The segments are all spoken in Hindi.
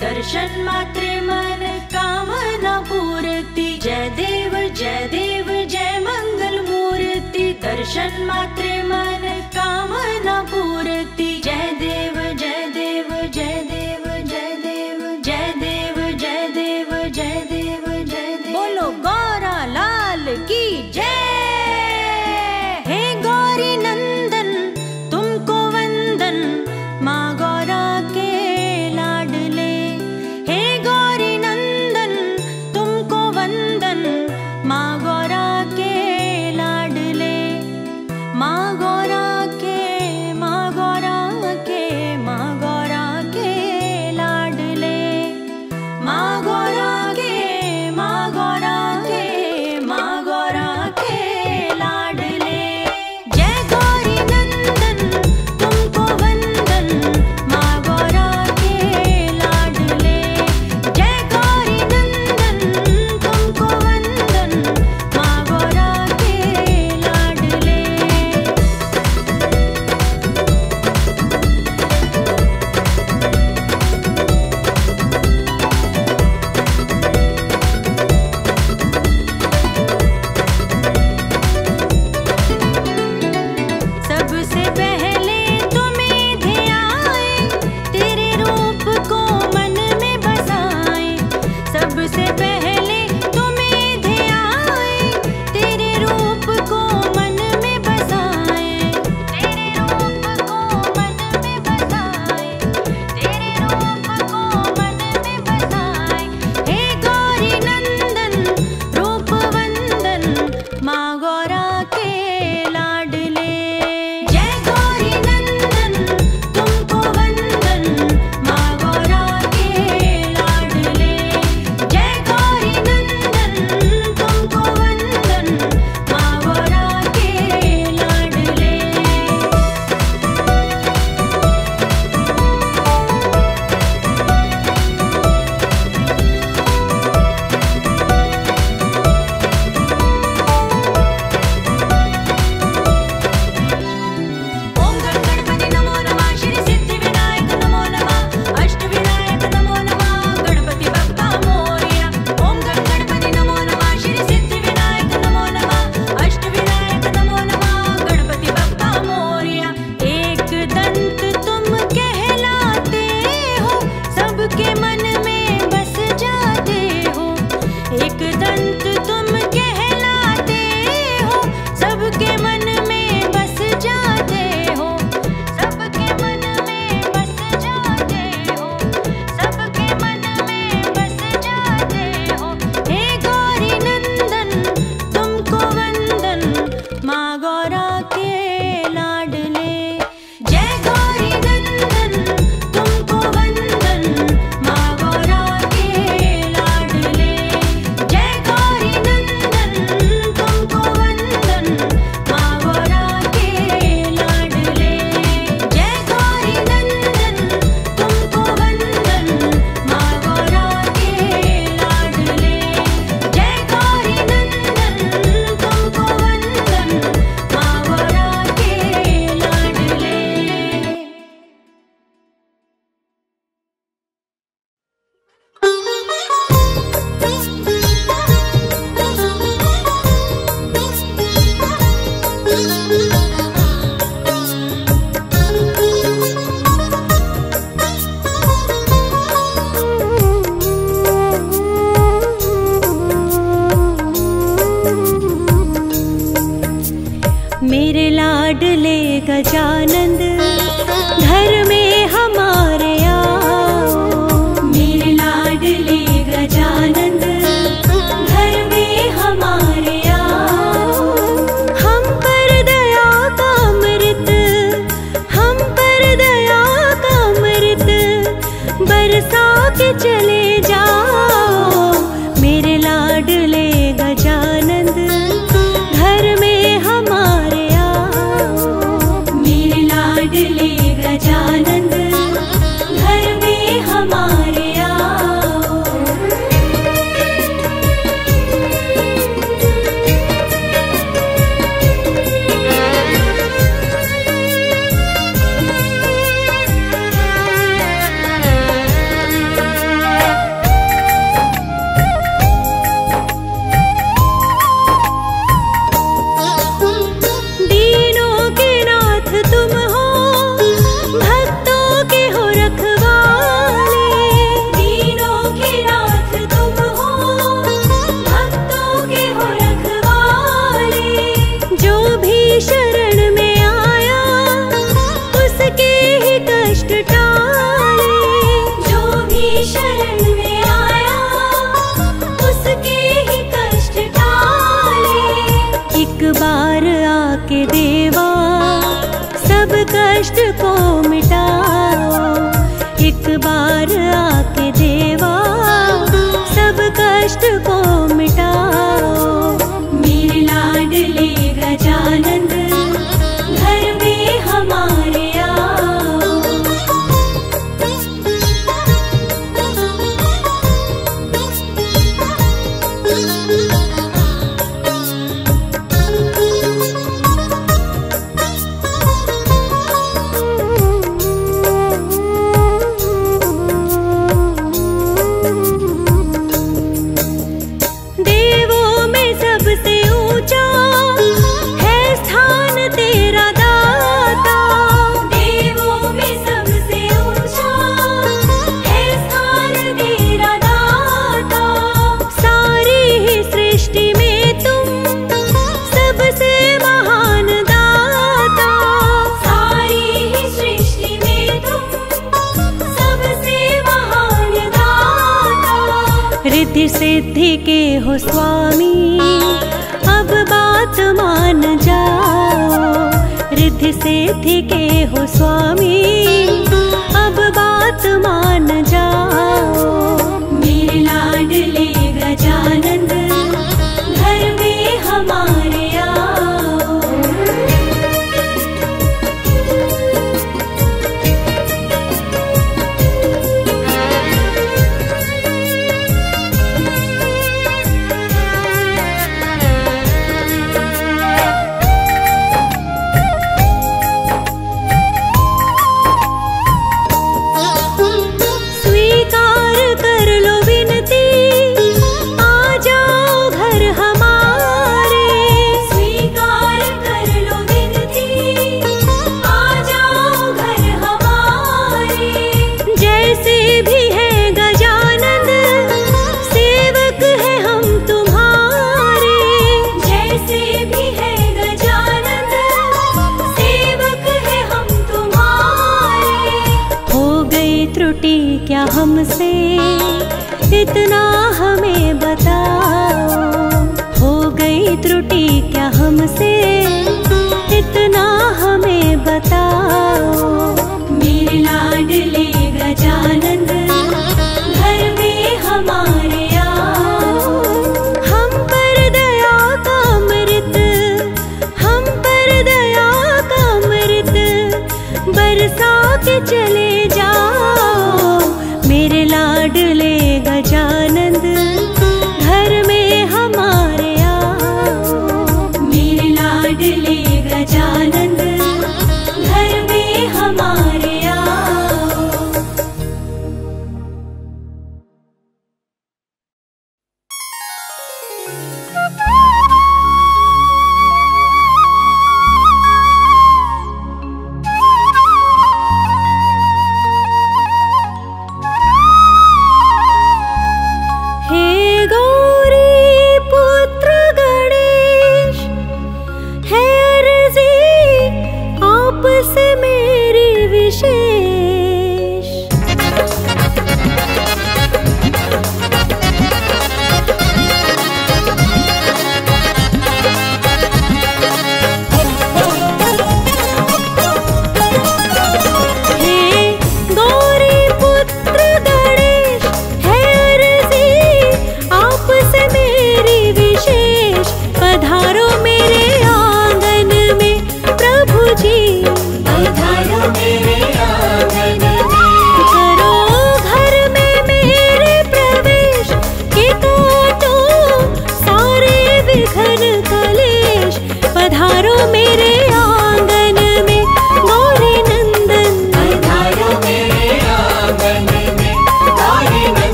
दर्शन मात्रे मन कामना पूर्ति। जय देव जय मंगल मूर्ति। दर्शन मात्रे मन कामना पूर्ति। जय देव जय देव जय देव जय देव जय देव जय देव जय देव जय देव। बोलो गौरा लाल की जय। हे गौरी नंदन तुमको वंदन, माँ गौरा के लाडले। हे गौरी नंदन तुमको वंदन, माँ गौरा के लाडले। माँ गौरा के सिद्धि के हो स्वामी, अब बात मान जाओ। रिद्धि सिद्धि के हो स्वामी, अब बात मान जाओ। मेरे लाडले गजानंद, घर में हमारे आओ। क्या हमसे इतना हमें बताओ, हो गई त्रुटि क्या हमसे इतना हमें बताओ। मेरे लाडले गजानंद, घर में हमारे आओ। हम पर दया का अमृत, हम पर दया का अमृत बरसा के चले जाओ। मेरे लाडले गजानंद, घर में हमारे आओ। मेरे लाडले गजानंद, घर में हमारे आओ।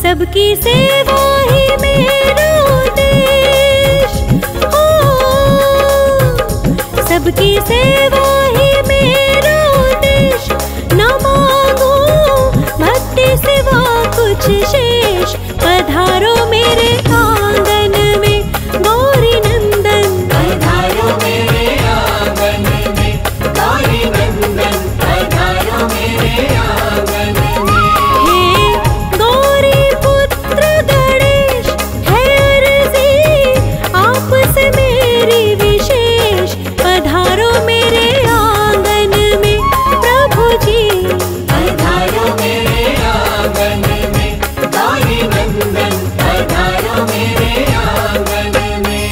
सबकी सेवा ही मेरा देश हो, सबकी सेवा ही मेरा देश। न मांगू भक्ति सिवा कुछ शेष, पधारो मेरे आंगन में गौरी नंदन, पधारो मेरे आंगन में गौरी नंदन, पधारो मेरे आंगन में। हे गौरी पुत्र गणेश, है अर्जी आपसे मेरी विशेष, पधारो मेरे आंगन में प्रभु जी, पधारो मेरे आंगन में गौरी नंदन, पधारो मेरे आंगन में।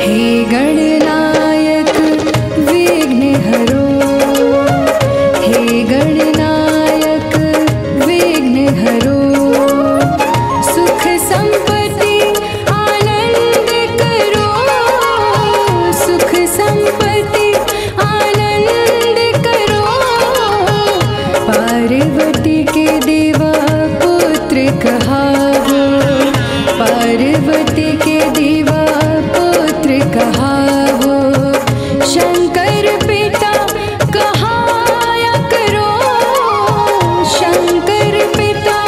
हे गणनायक विघ्न हरो, हे गणनायक विघ्न हरो, सुख संपत्ति आनंद करो, सुख संपत्ति आनंद करो। पार्वती के देवा पुत्र कहावो, पार्वती के देवा पुत्र कहावो, शंकर पिता कहाया करो, शंकर पिता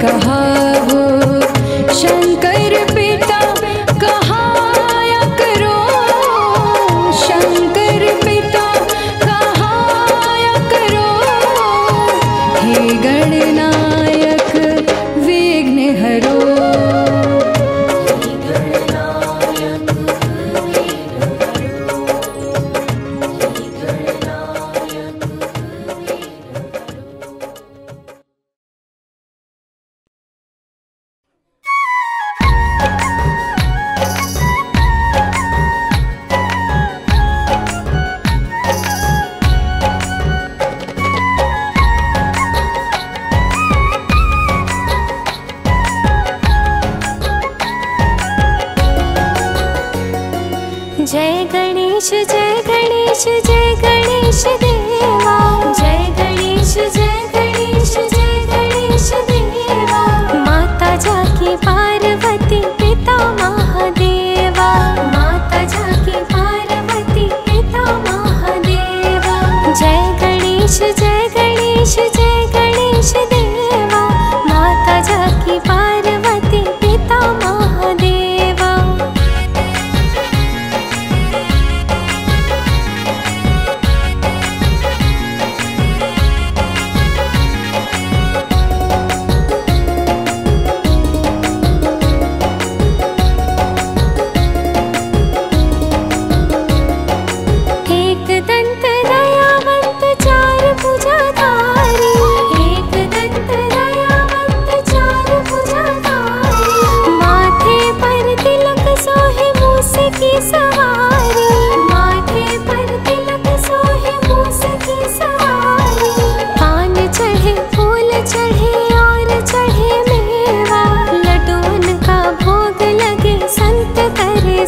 कहावो शंकर पिता कहाया करो, शंकर पिता कहाया करो। हे गणनायक विघ्न हरो, जय गणेश जय गणेश जय गणेश देवा, जय गणेश जय गणेश जय गणेश देवा। माता जाकी पार्वती पिता महादेवा, माता जाकी पार्वती पिता महादेवा। जय गणेश जय गणेश जय गणेश देवा, माता जाकी पार्वती पिता महादेवा।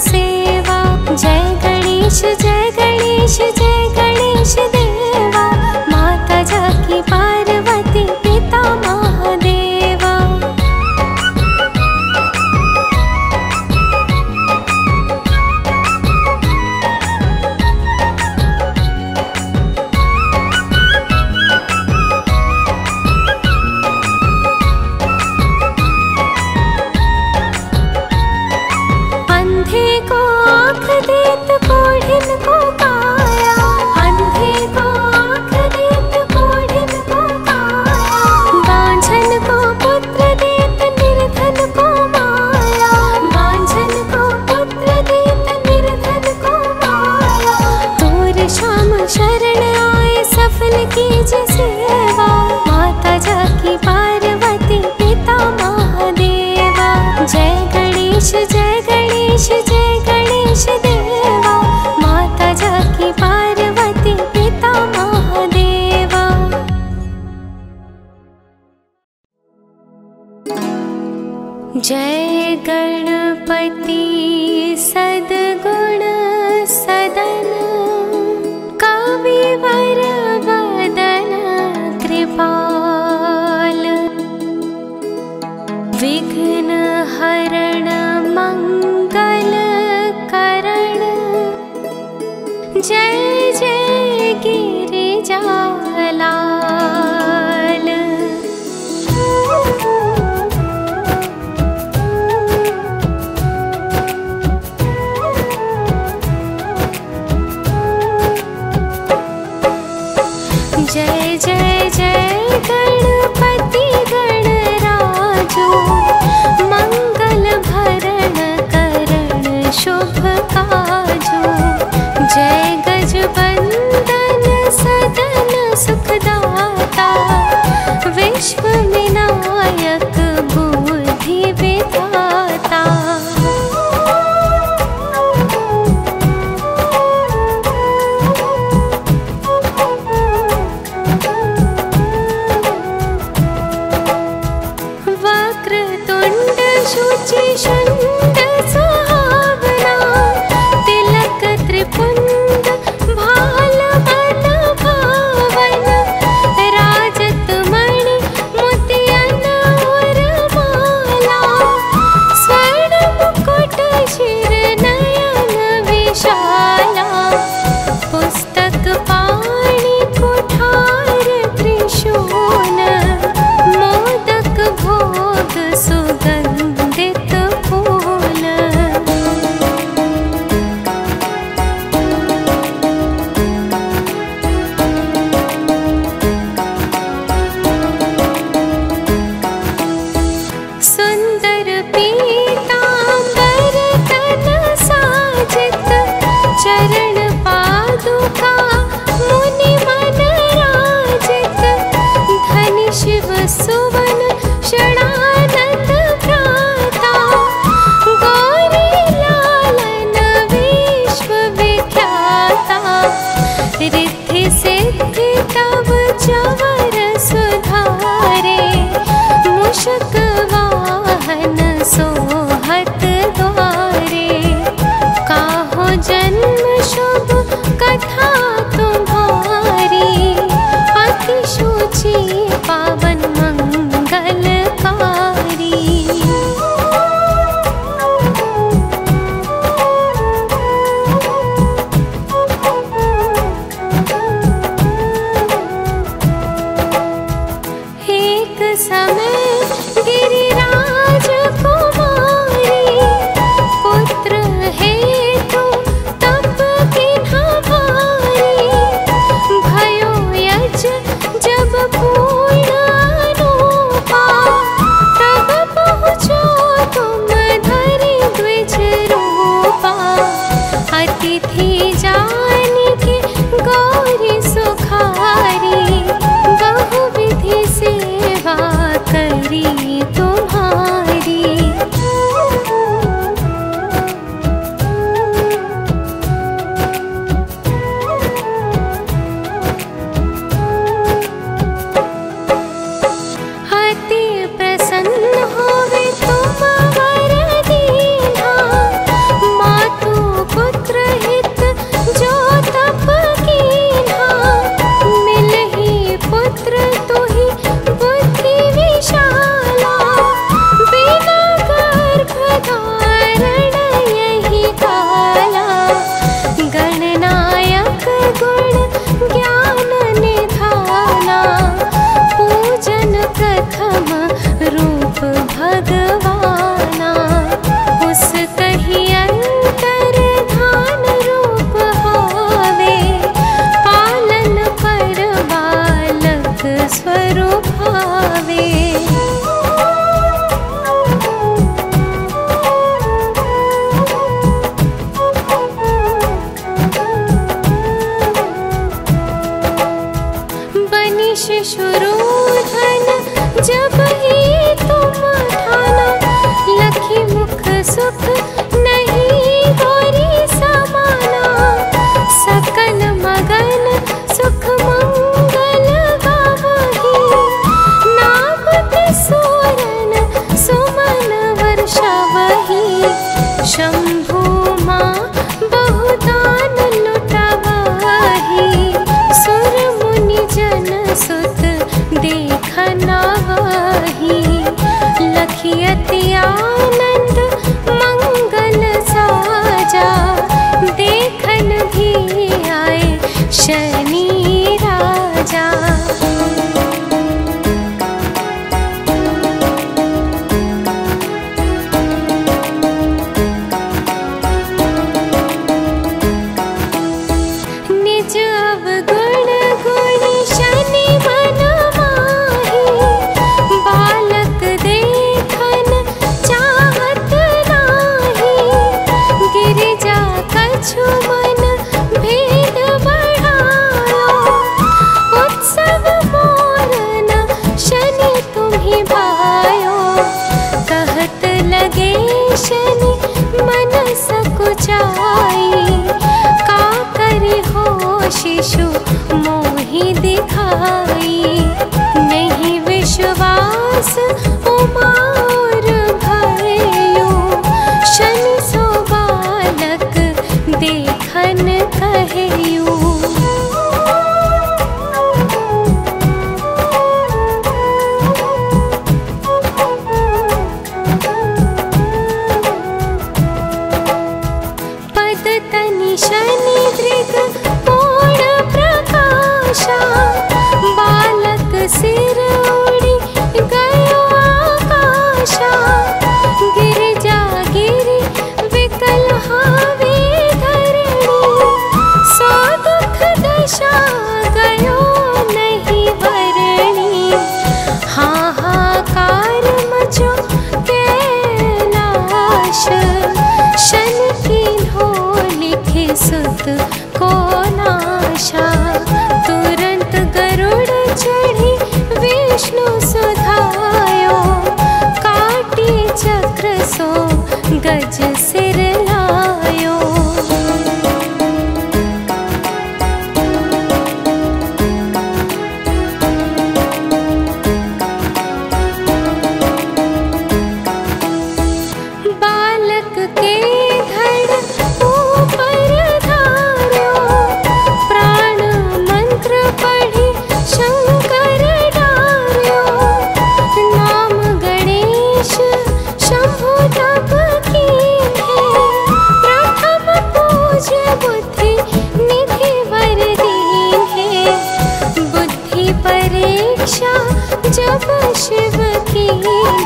सेवा जय गणेश जय गणेश जय गणेश देवा, माता जाकी पार्वती पिता महादेवा। अंधे को आँख देत कोढ़िन को काया, अंधे को आँख देत कोढ़िन को काया। बांझन को पुत्र देत निर्धन को माया, बांझन को पुत्र देत निर्धन को माया। तोर श्याम शरण आए सफल कीजे सेवा, माता जाकी पार्वती पिता महादेवा। जय गणेश जय गणेश जय गणेश देवा, माता जाकी पार्वती पिता महादेवा। जय गणपति सद्गुण सदन, कविवर वदन कृपाल। विघ्न हरण मंगल करण, जय जय गिरिजालाल। जय जय जय गणपति गणराजो, मंगल भरण करण शुभ काजो। जय गजबंदन सदन सुखदाता, विश्व विनायक बुद्धि विधाता। वक्रतुंड शुचिषंड सुहावना, तिलक त्रिपुंड भाल मन भावन। राजत मणि मोतियन और माला, स्वर्ण मुकुट शिर नयन विशाला। पुस्तक पाणि कुठार त्रिशूल, मोदक भोग सुवन षडानंद भ्राता गौरी लालन विश्व विख्याता रिद्धि सिद्धि तब चवर सुधारे मूषक वाहन सोहत द्वारे काहो जन्म शुभ कथा तुम्हारी अति शुचि पावन मंगल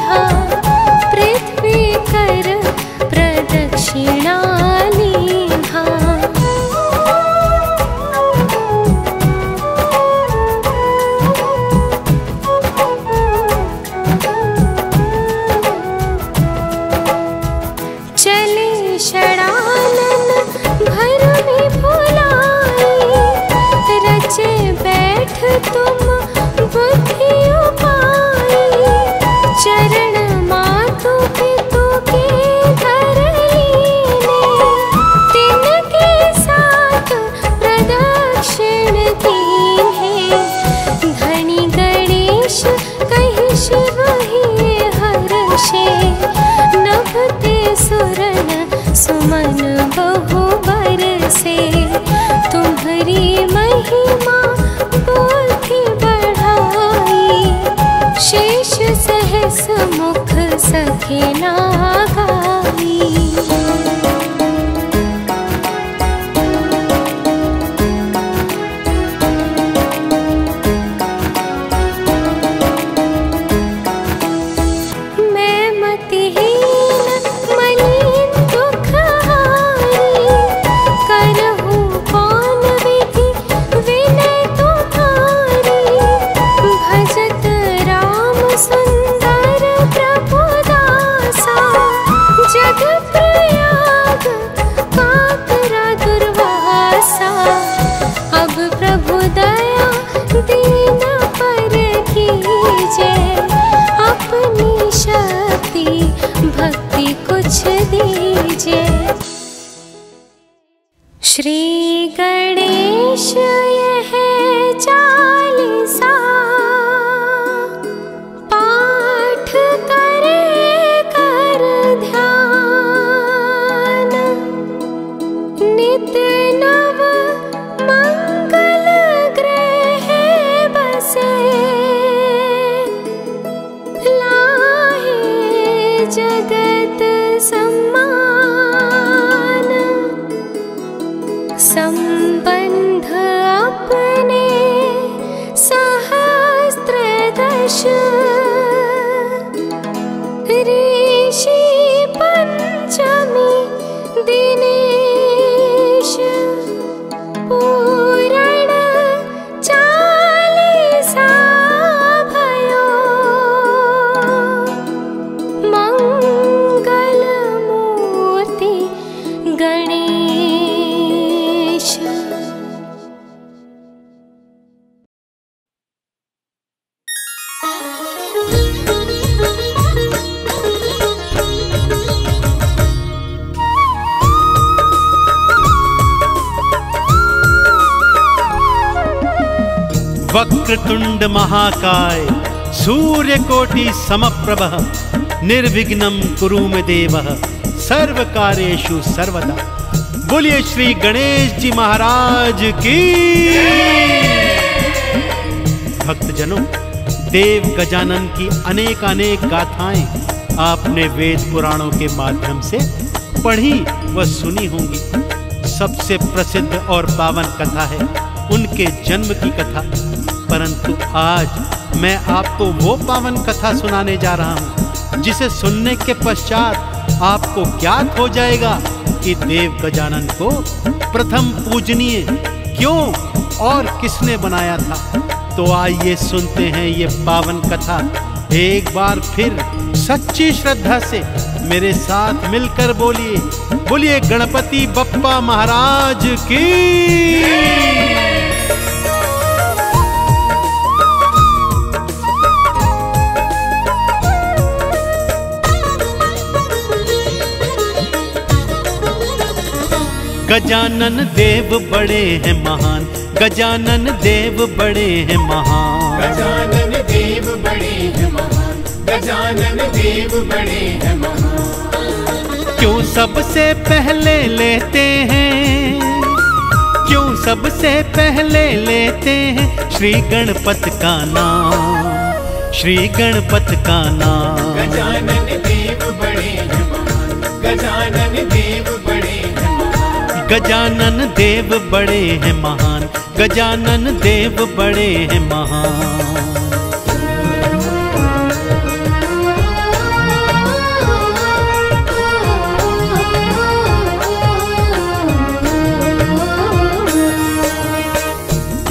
लीन्हा पृथ्वी कर प्रदक्षिणा लीन्हा। चले षडानन भर में भुलाई, रचे बैठ तुम बुद्धि उपाई। चरण मातु पितु के धर लीने, तिनके साथ प्रदक्षिण कीन्हे। धनी गणेश कहि शिव ही हर्षे, नभते सुरन सुमन बहु बरसे। तुम्हारी महिमा बुद्धि बढ़ाई, शेष सहस मुख सखे ना गाई। भक्ति कुछ दीजिए। श्री गणेश यह चालीसा पाठ करे कर ध्यान। नित नव मंगल ग्रह बसे, जगत सम्मान। संबंध अपने सहस्त्रदश, ऋषि पंचमी दिनेश। पूरण चालीसा भयो, गणेश। वक्रतुंड महाकाय सूर्यकोटि समप्रभ, निर्विघ्नं कुरु मे देव सर्वकार्येषु सर्वदा। बोलिए श्री गणेश जी महाराज की। भक्तजनों, देव गजानन की अनेक अनेक गाथाएं आपने वेद पुराणों के माध्यम से पढ़ी व सुनी होंगी। सबसे प्रसिद्ध और पावन कथा है उनके जन्म की कथा। परंतु आज मैं आपको वो पावन कथा सुनाने जा रहा हूँ जिसे सुनने के पश्चात आपको ज्ञात हो जाएगा कि देव गजानन को प्रथम पूजनीय क्यों और किसने बनाया था। तो आइए सुनते हैं ये पावन कथा एक बार फिर सच्ची श्रद्धा से मेरे साथ मिलकर बोलिए, बोलिए गणपति बप्पा महाराज की। गजानन देव बड़े हैं महान, गजानन देव बड़े हैं महान। गजानन देव बड़े हैं महान, गजानन देव बड़े हैं महान। क्यों सबसे पहले लेते हैं, क्यों सबसे पहले लेते हैं श्री गणपत का नाम, श्री गणपत का नाम। गजानन देव बड़े हैं महान, गजानन देव बड़े हैं महान। गजानन देव बड़े हैं महान, गजानन देव बड़े हैं महान।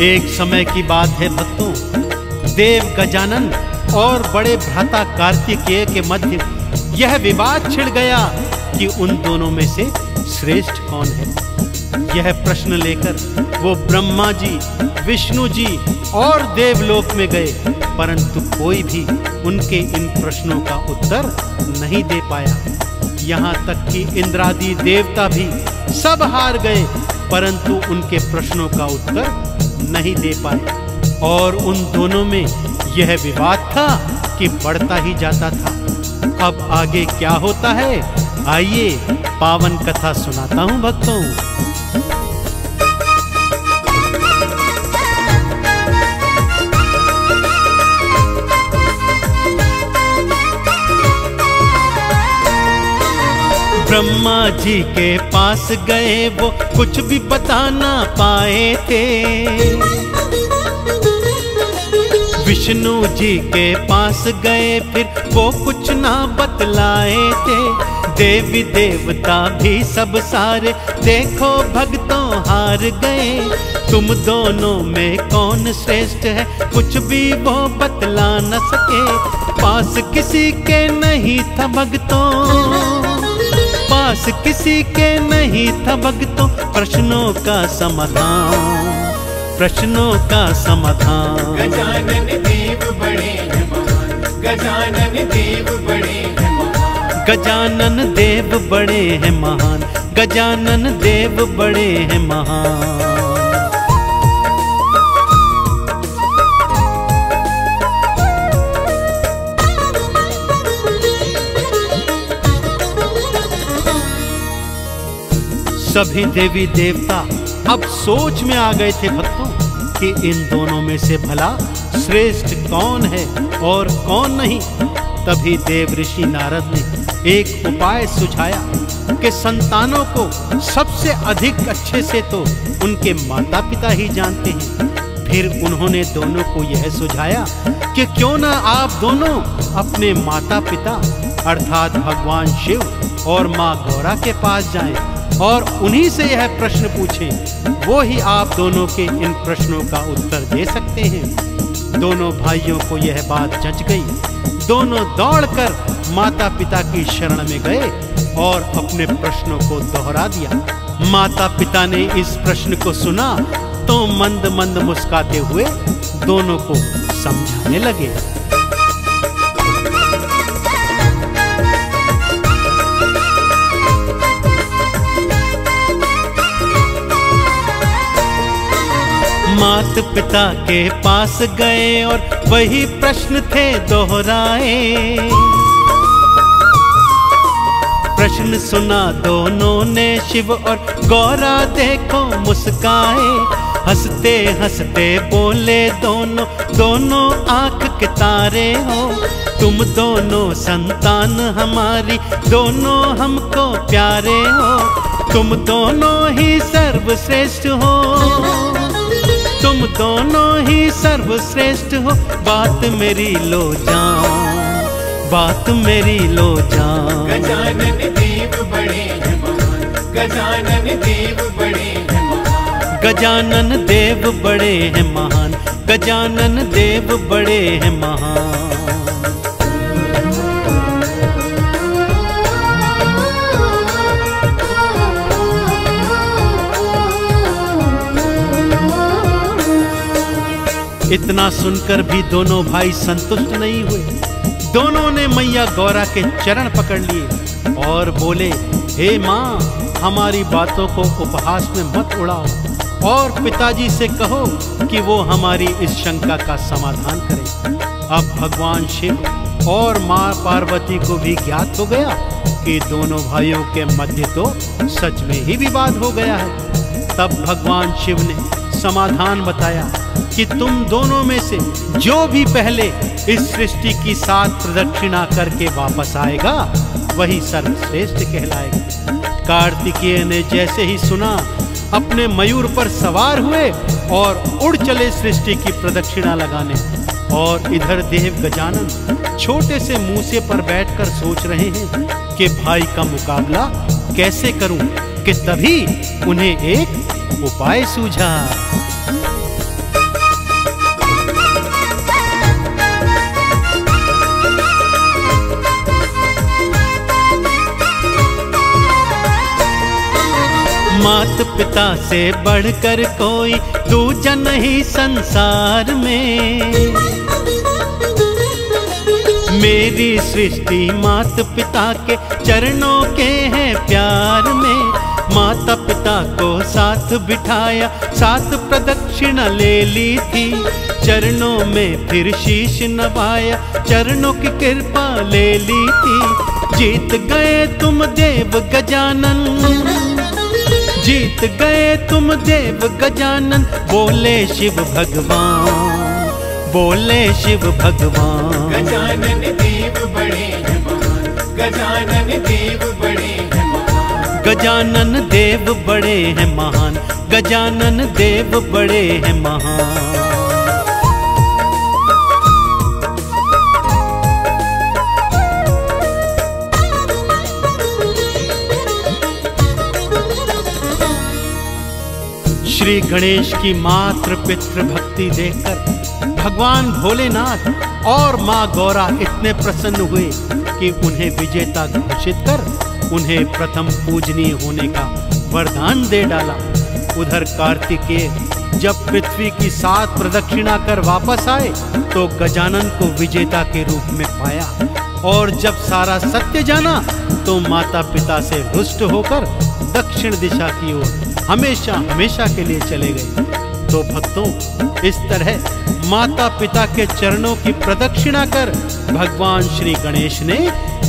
एक समय की बात है भक्तों, देव गजानन और बड़े भ्राता कार्तिकेय के मध्य यह विवाद छिड़ गया कि उन दोनों में से श्रेष्ठ कौन है। यह प्रश्न लेकर वो ब्रह्मा जी, विष्णु जी और देवलोक में गए, परंतु कोई भी उनके इन प्रश्नों का उत्तर नहीं दे पाया। यहाँ तक कि इंद्रादि देवता भी सब हार गए, परंतु उनके प्रश्नों का उत्तर नहीं दे पाए। और उन दोनों में यह विवाद था कि बढ़ता ही जाता था। अब आगे क्या होता है, आइए पावन कथा सुनाता हूं भक्तों। ब्रह्मा जी के पास गए, वो कुछ भी बता ना पाए थे। विष्णु जी के पास गए, फिर वो कुछ ना बतलाए थे। देवी देवता भी सब सारे देखो भक्तों हार गए। तुम दोनों में कौन श्रेष्ठ है, कुछ भी वो बतला न सके। पास किसी के नहीं था भक्तों, पास किसी के नहीं था भक्तों, प्रश्नों का समाधान, प्रश्नों का समाधान। गजानन देव बड़े हैं महान, गजानन देव बड़े हैं महान, गजानन देव बड़े हैं महान, गजानन देव बड़े हैं महान। सभी देवी देवता अब सोच में आ गए थे भक्तों कि इन दोनों में से भला श्रेष्ठ कौन है और कौन नहीं। तभी देव ऋषि नारद ने एक उपाय सुझाया कि संतानों को सबसे अधिक अच्छे से तो उनके माता पिता ही जानते हैं। फिर उन्होंने दोनों को यह सुझाया कि क्यों ना आप दोनों अपने माता पिता अर्थात भगवान शिव और माँ गौरा के पास जाएं और उन्हीं से यह प्रश्न पूछें। वो ही आप दोनों के इन प्रश्नों का उत्तर दे सकते हैं। दोनों भाइयों को यह बात जच गई। दोनों दौड़कर माता पिता की शरण में गए और अपने प्रश्नों को दोहरा दिया। माता पिता ने इस प्रश्न को सुना तो मंद मंद मुस्कुराते हुए दोनों को समझाने लगे। मात पिता के पास गए और वही प्रश्न थे दोहराए। प्रश्न सुना दोनों ने, शिव और गौरा देखो मुस्काए। हंसते हंसते बोले दोनों, दोनों आंख के तारे हो। तुम दोनों संतान हमारी, दोनों हमको प्यारे हो। तुम दोनों ही सर्वश्रेष्ठ हो, तुम दोनों ही सर्वश्रेष्ठ हो। बात मेरी लो जान, बात मेरी लो जान। गजानन देव बड़े हैं महान, गजानन देव बड़े हैं महान, गजानन देव बड़े हैं महान, गजानन देव बड़े हैं महान। इतना सुनकर भी दोनों भाई संतुष्ट नहीं हुए। दोनों ने मैया गौरा के चरण पकड़ लिए और बोले, हे माँ, हमारी बातों को उपहास में मत उड़ाओ और पिताजी से कहो कि वो हमारी इस शंका का समाधान करें। अब भगवान शिव और माँ पार्वती को भी ज्ञात हो गया कि दोनों भाइयों के मध्य तो सच में ही विवाद हो गया है। तब भगवान शिव ने समाधान बताया कि तुम दोनों में से जो भी पहले इस सृष्टि की 7 प्रदक्षिणा करके वापस आएगा वही सर्वश्रेष्ठ कहलाएगा। कार्तिकेय ने जैसे ही सुना, अपने मयूर पर सवार हुए और उड़ चले सृष्टि की प्रदक्षिणा लगाने। और इधर देव गजानन छोटे से मूसे पर बैठकर सोच रहे हैं कि भाई का मुकाबला कैसे करूं, कि तभी उन्हें एक उपाय सूझा। पिता से बढ़कर कोई दूजा नहीं संसार में। मेरी सृष्टि माता पिता के चरणों के हैं प्यार में। माता पिता को साथ बिठाया, साथ प्रदक्षिणा ले ली थी, चरणों में फिर शीश नवाया, चरणों की कृपा ले ली थी। जीत गए तुम देव गजानन, जीत गए तुम देव गजानन, बोले शिव भगवान, बोले शिव भगवान। गजानन देव बड़े हैं महान, गजानन देव बड़े हैं महान, गजानन देव बड़े हैं महान, गजानन देव बड़े हैं महान। श्री गणेश की मातृ पितृ भक्ति देखकर भगवान भोलेनाथ और माँ गौरा इतने प्रसन्न हुए कि उन्हें विजेता घोषित कर उन्हें प्रथम पूजनीय होने का वरदान दे डाला। उधर कार्तिकेय जब पृथ्वी की 7 प्रदक्षिणा कर वापस आए तो गजानन को विजेता के रूप में पाया, और जब सारा सत्य जाना तो माता पिता से रुष्ट होकर दक्षिण दिशा की ओर हमेशा हमेशा के लिए चले गए। तो भक्तों, इस तरह माता पिता के चरणों की प्रदक्षिणा कर भगवान श्री गणेश ने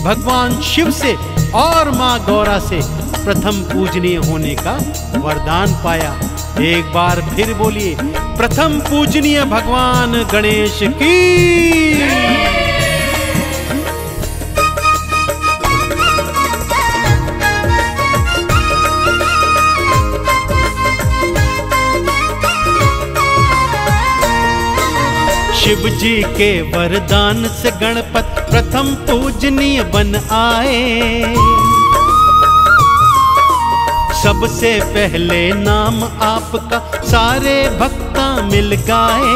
भगवान शिव से और माँ गौरा से प्रथम पूजनीय होने का वरदान पाया। एक बार फिर बोलिए, प्रथम पूजनीय भगवान गणेश की। शिव जी के वरदान से गणपत प्रथम पूजनीय बन आए। सबसे पहले नाम आपका सारे भक्ता मिल गाए।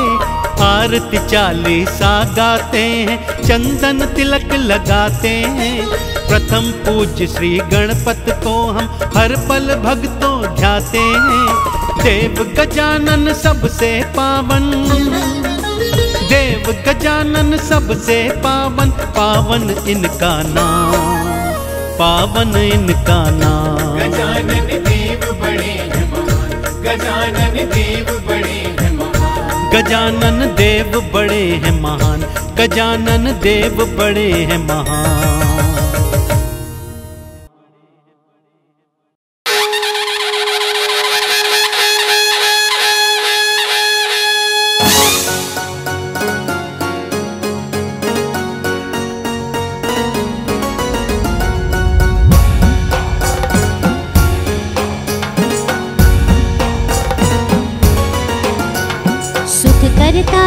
आरती 40 गाते हैं, चंदन तिलक लगाते हैं। प्रथम पूज्य श्री गणपत को हम हर पल भक्तों ध्याते हैं। देव गजानन सबसे पावन, देव गजानन सबसे पावन, पावन इनका नाम, पावन इनका नाम। गजानन देव बड़े हैं महान, गजानन देव बड़े हैं महान, गजानन देव बड़े हैं महान, गजानन देव बड़े हैं महान।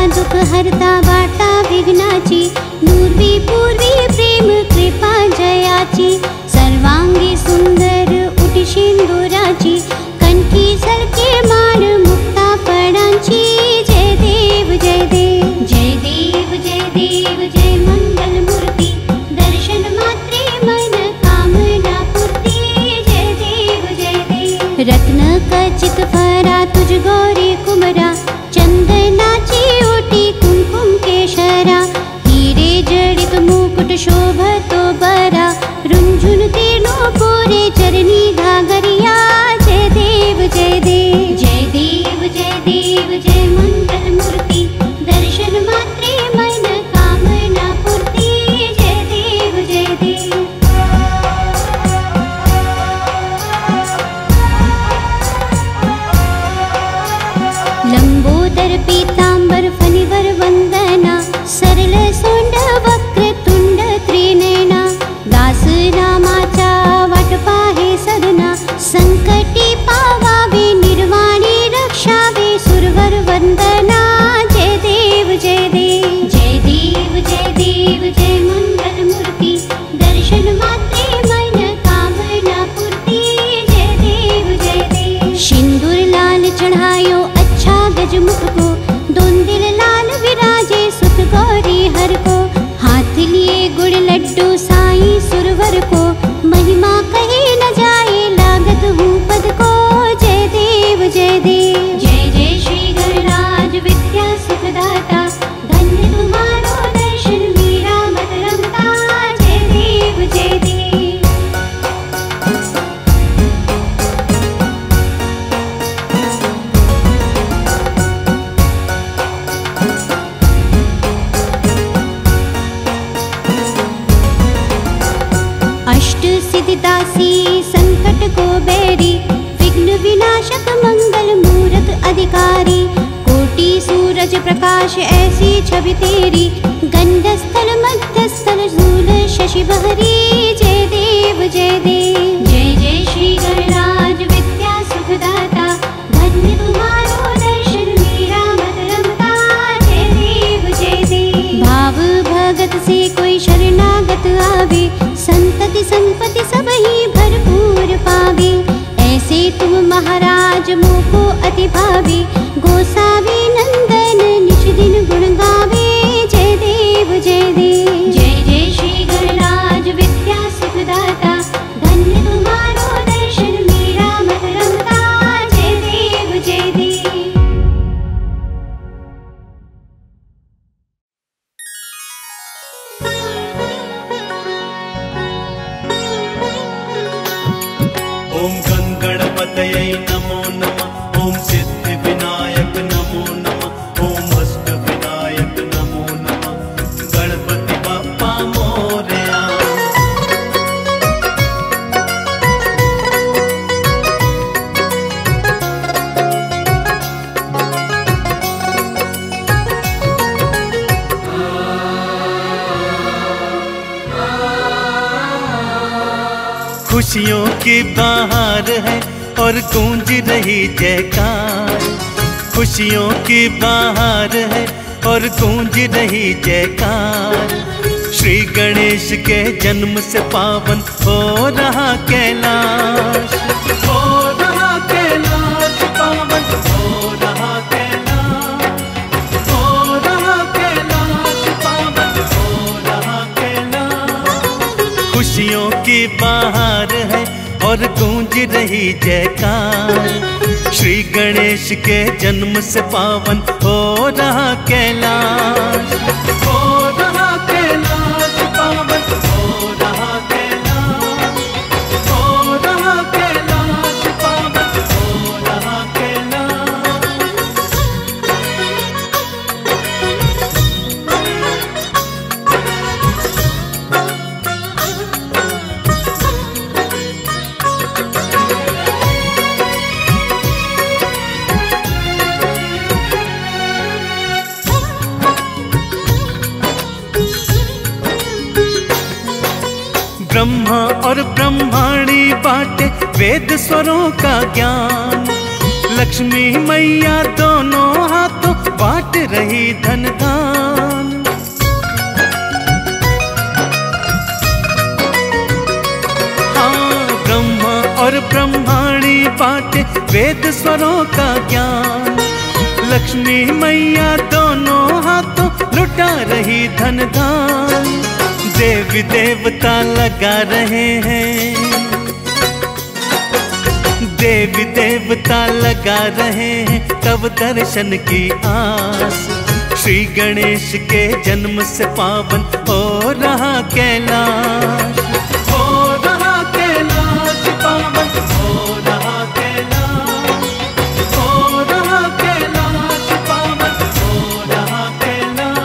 दुख हरता वार्ता विघ्नाची, दूर्वी पूर्वी प्रेम कृपा जयाची। सर्वांगी सुंदर उटी सिंदुराची, कंठी सलके माळ मुक्ता फळांची। जय देव जय देव, जय देव जय देव, जय मंगल मूर्ती, दर्शन मात्रे मन कामना पूर्ती। जय देव जय देव, रत्न खचित फरा तुझ गौरी कुमरा, चंदनाची ओटी कुमकुम केशरा। हीरे जडित मुकुट शोभतो बरा, रुंझुन तीर्णो पोरे चरणी घागरिया। जय देव जय देव, जय देव जय देव, जय मंगल मूर्ती, दर्शन मात्रे मन कामना पूर्ती। जय देव जय देव। लंबोदर पीतांबर फणिवर वंदना, सरल सोंड वक्र तुंड त्रिनयना। दास रामाचा वाट पाहे सदना, संकटी पावावे निर्वाणी रक्षावे सुरवर वंदना। जय देव जय देव, जय देव जय देव, जय मंगल मूर्ती, दर्शन मात्रे मन कामना पूर्ती। जय देव जय देव। सिंदूर लाल चढ़ायो अच्छा गजमुख को, दोंदिल लाल विराजे सुत गौरी हर को। हाथ लिए गुड़ लड्डू साईं सुरवर को, महिमा कहे न जाए लागत हूँ पद को। जय देव अष्ट सिद्धिदासी संकट को बैरी, विघ्न विनाशक मंगल मूरत अधिकारी। कोटि सूरज प्रकाश ऐसी छवि तेरी, गंधस्थल मध्यस्थल शूल शशि बहरी। जय देव जय देव। जय जय श्री गणराज विद्या सुखदाता, धन्य तुम्हारो दर्शन मेरा मत रमता। जय देव जय देव। भाव भगत से कोई शरणागत आवे, संतति संपत्ति सब ही भरपूर पावे। ऐसे तुम महाराज मोको अति भावे, गोसावी नंदन निज दिन गुण गावे। जय देव जय देव। जय जय श्री गणराज विद्या सुखदाता, धन्य तुम्हारो दर्शन मेरा मत रमता। जय देव जय देव। ओम गणपतये नमो नमः। ओम सिद्धि विनायक नमो नमः। ओम अष्ट विनायक नमो नमः। गणपति बप्पा मोरया। खुशियों की बहार है और गूंज रही जयकार। खुशियों की बहार है और गूंज रही जयकार। श्री गणेश के जन्म से पावन हो रहा कैलाश। हो रहा कैलाश पावन, हो रहा कैलाश। हो रहा कैलाश पावन, हो रहा कैलाश। खुशियों की बहार है और गूंज रही जयकार। श्री गणेश के जन्म से पावन हो रहा कैलाश। हो रहा कैलाश पावन, हो रहा कैलाश। हो रहा कैलाश पावन, हो रहा कैलाश। ब्रह्मा और ब्रह्माणी बाटे वेद स्वरों का ज्ञान। लक्ष्मी मैया दोनों हाथों बांट रही धन दान। हाँ, ब्रह्मा और ब्रह्माणी बाटे वेद स्वरों का ज्ञान। लक्ष्मी मैया दोनों हाथों लुटा रही धन दान। देवी देवता लगा रहे हैं, देवी देवता लगा रहे हैं तब दर्शन की आस। श्री गणेश के जन्म से पावन हो रहा कैलाश। हो रहा कैलाश पावन, हो रहा कैलाश। हो रहा कैलाश पावन, हो रहा कैलाश।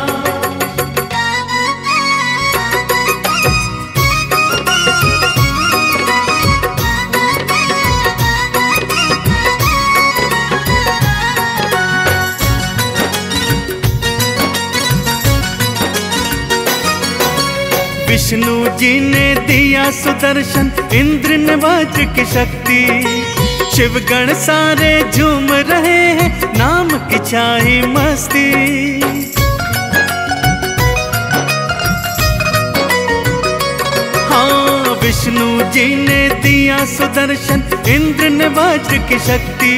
विष्णु जी ने दिया सुदर्शन, इंद्र ने वज्र की शक्ति। शिवगण सारे झूम रहे हैं, नाम की छाई मस्ती। हाँ, विष्णु जी ने दिया सुदर्शन, इंद्र ने वज्र की शक्ति।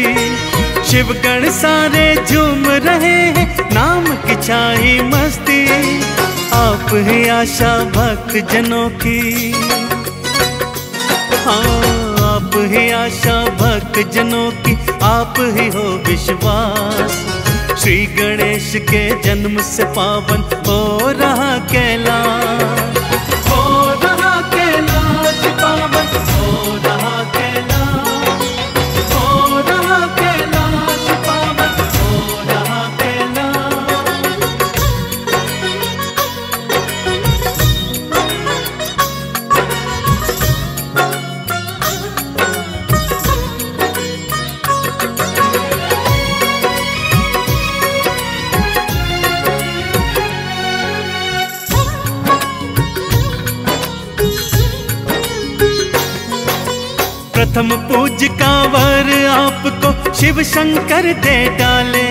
शिवगण सारे झूम रहे हैं, नाम की छाई मस्ती। आप ही आशा भक्त जनों की। हाँ, आप ही आशा भक्त जनों की, आप ही हो विश्वास। श्री गणेश के जन्म से पावन हो रहा कैलाश। हो रहा कैलाश पावन, हो रहा कैलाश। हो रहा कैलाश पावन, हो रहा कैलाश। प्रथम पूज का वर आपको शिव शंकर दे डाले।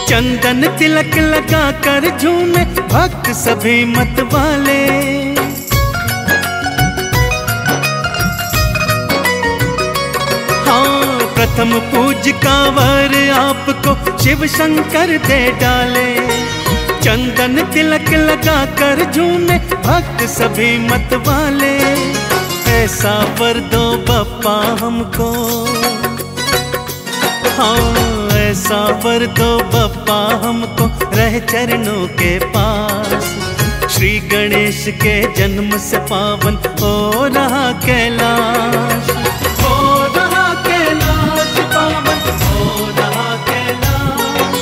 चंदन तिलक लगा कर झूमे भक्त सभी मत वाले। हाँ, प्रथम पूज का वर आपको शिव शंकर दे डाले। चंदन तिलक लगा कर झूमे भक्त सभी मत वाले। ऐसा वर दो बप्पा हमको, हाँ ऐसा वर दो बप्पा हमको, रह चरणों के पास। श्री गणेश के जन्म से पावन हो रहा कैलाश, हो रहा कैलाश पावन, हो रहा कैलाश,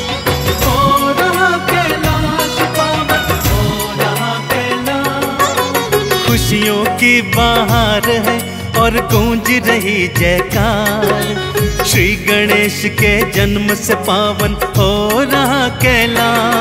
हो रहा कैलाश पावन, हो रहा कैलाश। खुशियों की बहार है और गूंज रही जयकार। श्री गणेश के जन्म से पावन हो रहा कैलाश।